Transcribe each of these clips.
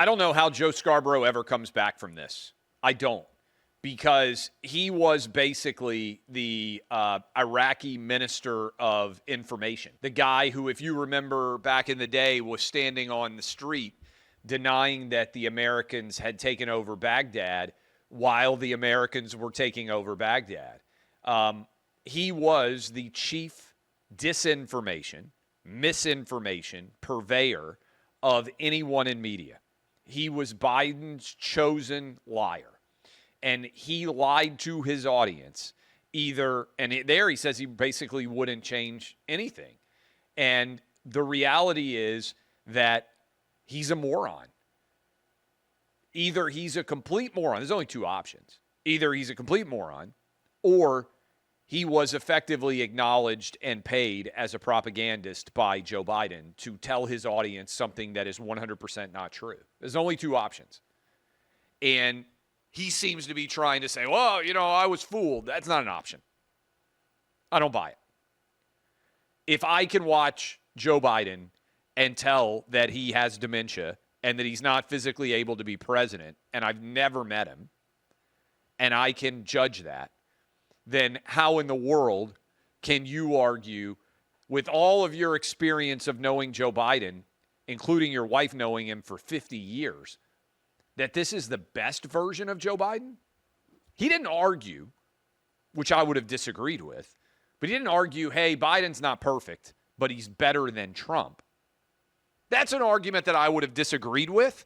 I don't know how Joe Scarborough ever comes back from this. I don't. Because he was basically the Iraqi minister of information. The guy who, if you remember back in the day, was standing on the street denying that the Americans had taken over Baghdad while the Americans were taking over Baghdad. He was the chief disinformation, misinformation purveyor of anyone in media. He was Biden's chosen liar. And he lied to his audience either, and there he says he basically wouldn't change anything. And the reality is that he's a moron. Either he's a complete moron. There's only two options. Either he's a complete moron, or he was effectively acknowledged and paid as a propagandist by Joe Biden to tell his audience something that is 100% not true. There's only two options. And he seems to be trying to say, well, I was fooled. That's not an option. I don't buy it. If I can watch Joe Biden and tell that he has dementia and that he's not physically able to be president, and I've never met him, and I can judge that, then how in the world can you argue, with all of your experience of knowing Joe Biden, including your wife knowing him for 50 years, that this is the best version of Joe Biden? He didn't argue, which I would have disagreed with, but he didn't argue, hey, Biden's not perfect, but he's better than Trump. That's an argument that I would have disagreed with,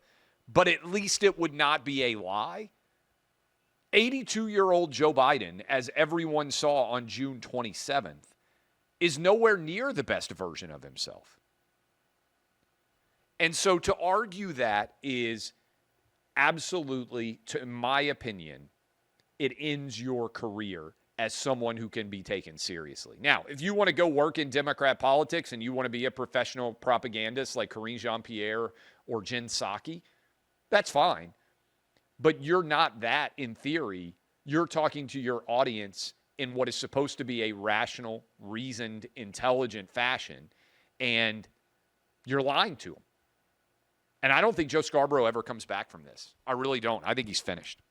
but at least it would not be a lie. 82-year-old Joe Biden, as everyone saw on June 27th, is nowhere near the best version of himself. And so to argue that is absolutely, in my opinion, it ends your career as someone who can be taken seriously. Now, if you want to go work in Democrat politics and you want to be a professional propagandist like Karine Jean-Pierre or Jen Psaki, that's fine. But you're not that in theory. You're talking to your audience in what is supposed to be a rational, reasoned, intelligent fashion, and you're lying to them. And I don't think Joe Scarborough ever comes back from this. I really don't. I think he's finished.